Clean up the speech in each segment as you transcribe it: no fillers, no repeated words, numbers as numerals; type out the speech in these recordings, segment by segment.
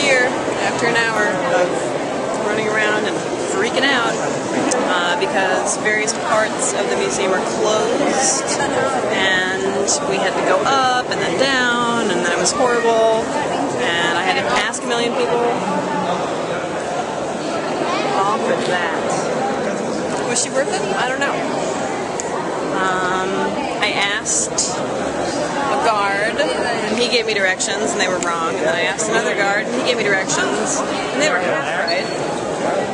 here after an hour of running around and freaking out because various parts of the museum are closed, and we had to go up and then down, and then it was horrible, and I had to ask a million people. All for that. Was she worth it? I don't know. I asked a guard, and he gave me directions, and they were wrong. And then I asked another guard, and he gave me directions, and they were half right.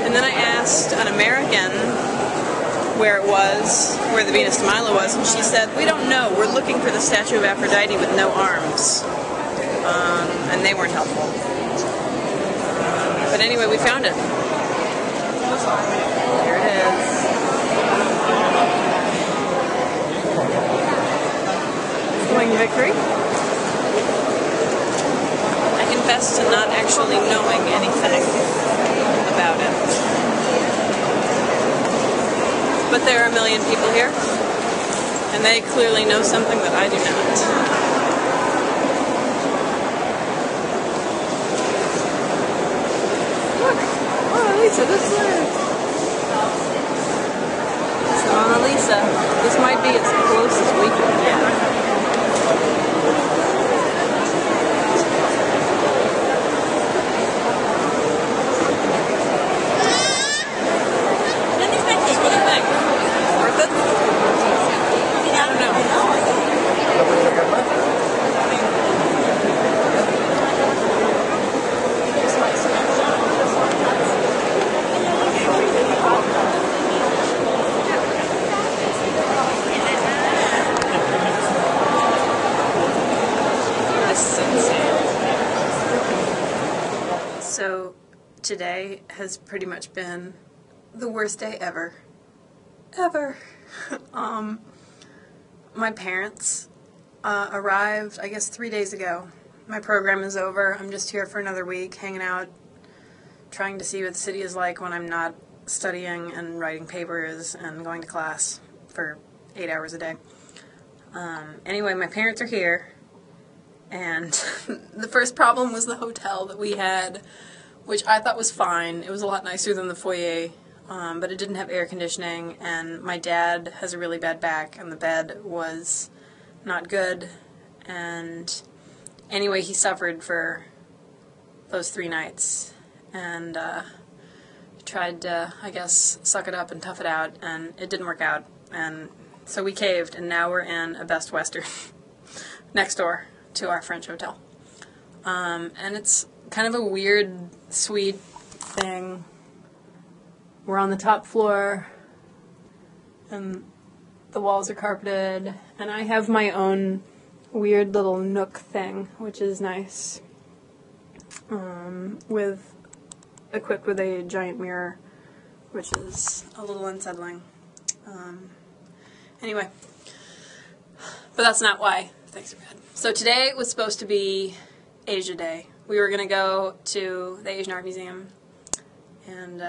And then I asked an American where it was, where the Venus de Milo was, and she said, "We don't know. We're looking for the statue of Aphrodite with no arms." And they weren't helpful. But anyway, we found it. Here it is. Swing victory. I confess to not actually knowing anything about it. But there are a million people here, and they clearly know something that I do not. Look! Mona Lisa, this is it! It's the Mona Lisa. This might be as close as we can get. So today has pretty much been the worst day ever. Ever. My parents arrived, I guess, 3 days ago. My program is over. I'm just here for another week, hanging out, trying to see what the city is like when I'm not studying and writing papers and going to class for 8 hours a day. Anyway, my parents are here. And the first problem was the hotel that we had, which I thought was fine. It was a lot nicer than the foyer, but it didn't have air conditioning, and my dad has a really bad back, and the bed was not good. And anyway, he suffered for those 3 nights, and tried to, I guess, suck it up and tough it out, and it didn't work out. And so we caved, and now we're in a Best Western next door to our French hotel. And it's kind of a weird, sweet thing. We're on the top floor, and the walls are carpeted, and I have my own weird little nook thing, which is nice, equipped with a giant mirror, which is a little unsettling. Anyway, but that's not why things are bad. So today was supposed to be Asia Day. We were going to go to the Asian Art Museum and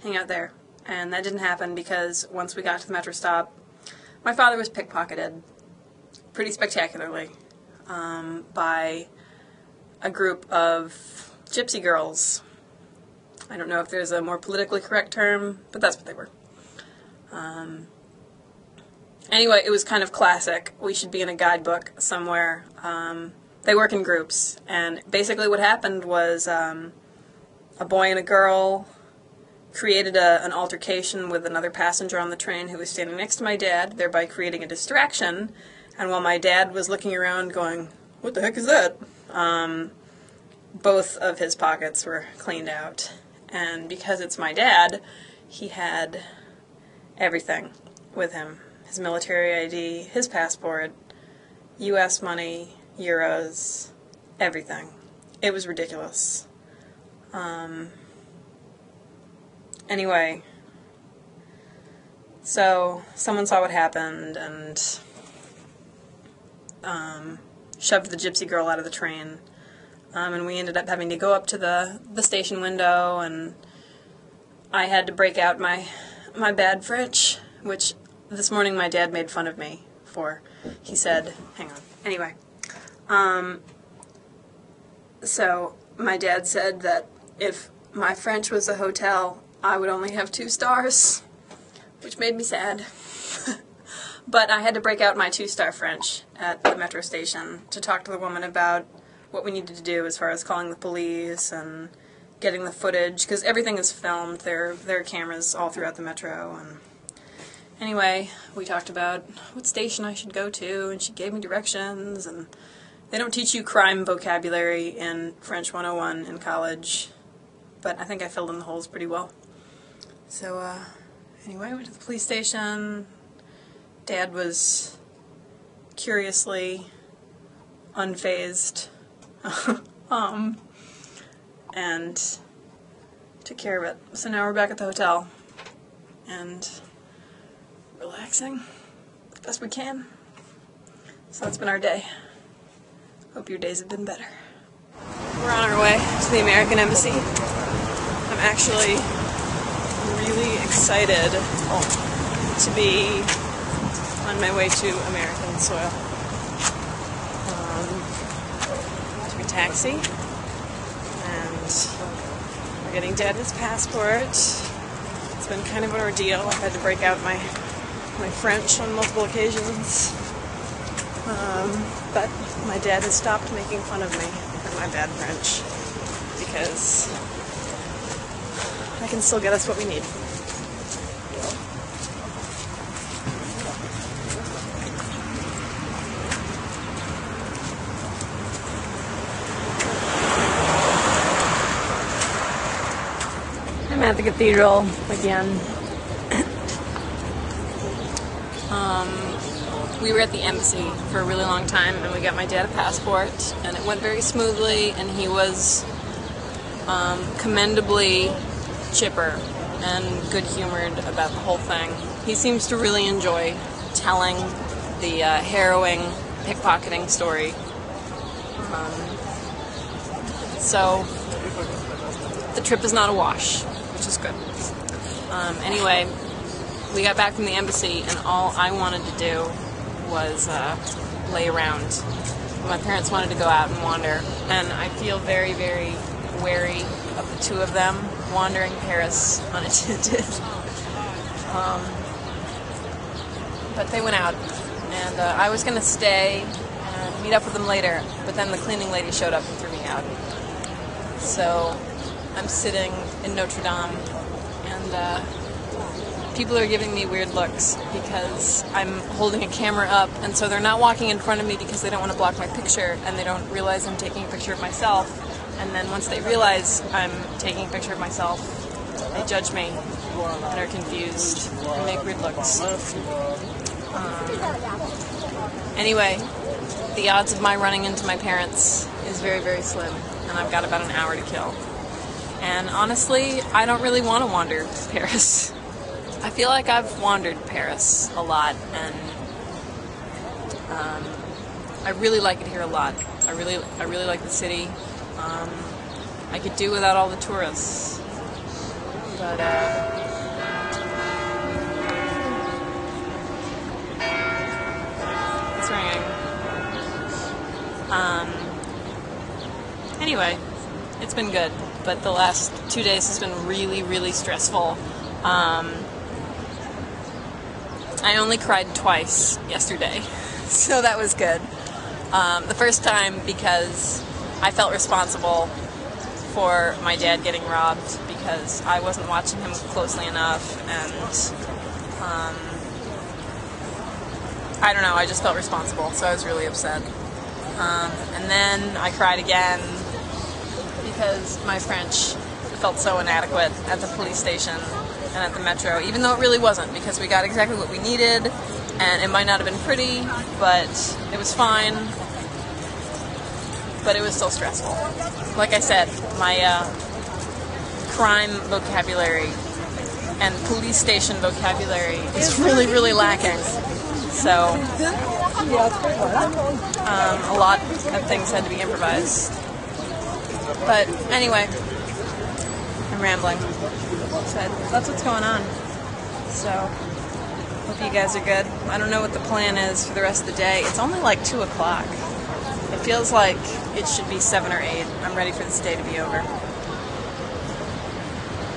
hang out there. And that didn't happen because once we got to the metro stop, my father was pickpocketed pretty spectacularly by a group of gypsy girls. I don't know if there's a more politically correct term, but that's what they were. Anyway, it was kind of classic. We should be in a guidebook somewhere. They work in groups, and basically what happened was a boy and a girl created an altercation with another passenger on the train who was standing next to my dad, thereby creating a distraction. And while my dad was looking around going, "What the heck is that?" Both of his pockets were cleaned out. And because it's my dad, he had everything with him. His military ID, his passport, U.S. money, euros, everything. It was ridiculous. Anyway, so someone saw what happened and shoved the gypsy girl out of the train, and we ended up having to go up to the station window, and I had to break out my bad French, which this morning my dad made fun of me for. He said, hang on. Anyway, so my dad said that if my French was a hotel, I would only have 2 stars, which made me sad. But I had to break out my 2-star French at the metro station to talk to the woman about what we needed to do as far as calling the police and getting the footage, because everything is filmed. There are cameras all throughout the metro. And anyway, we talked about what station I should go to, and she gave me directions. And they don't teach you crime vocabulary in French 101 in college, but I think I filled in the holes pretty well. So anyway, I went to the police station. Dad was curiously unfazed. And took care of it. So now we're back at the hotel and relaxing as best we can. So that's been our day. Hope your days have been better. We're on our way to the American Embassy. I'm actually really excited to be on my way to American soil. Took a taxi. We're getting Dad his passport. It's been kind of an ordeal. I've had to break out my French on multiple occasions. But my dad has stopped making fun of me for my bad French, because I can still get us what we need. I'm at the cathedral again. We were at the embassy for a really long time, and we got my dad a passport, and it went very smoothly, and he was commendably chipper and good-humored about the whole thing. He seems to really enjoy telling the harrowing pickpocketing story. So the trip is not a wash, which is good. Anyway, we got back from the embassy, and all I wanted to do was lay around. My parents wanted to go out and wander, and I feel very, very wary of the two of them wandering Paris unattended. But they went out, and I was going to stay and meet up with them later, but then the cleaning lady showed up and threw me out. So I'm sitting in Notre Dame, and people are giving me weird looks because I'm holding a camera up, and so they're not walking in front of me because they don't want to block my picture, and they don't realize I'm taking a picture of myself. And then once they realize I'm taking a picture of myself, they judge me and are confused and make weird looks. Anyway, the odds of my running into my parents is very, very slim, and I've got about an hour to kill. And honestly, I don't really want to wander Paris. I feel like I've wandered Paris a lot, and I really like it here a lot. I really like the city. I could do without all the tourists, but it's ringing. Anyway, it's been good, but the last 2 days has been really, really stressful. I only cried twice yesterday, so that was good. The first time because I felt responsible for my dad getting robbed because I wasn't watching him closely enough, and I don't know, I just felt responsible, so I was really upset. And then I cried again because my French felt so inadequate at the police station and at the metro, even though it really wasn't, because we got exactly what we needed, and it might not have been pretty, but it was fine, but it was still stressful. Like I said, my crime vocabulary and police station vocabulary is really, really lacking, so a lot of things had to be improvised. But anyway, I'm rambling. So that's what's going on. So, hope you guys are good. I don't know what the plan is for the rest of the day. It's only like 2 o'clock. It feels like it should be 7 or 8. I'm ready for this day to be over.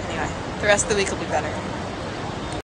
Anyway, the rest of the week will be better.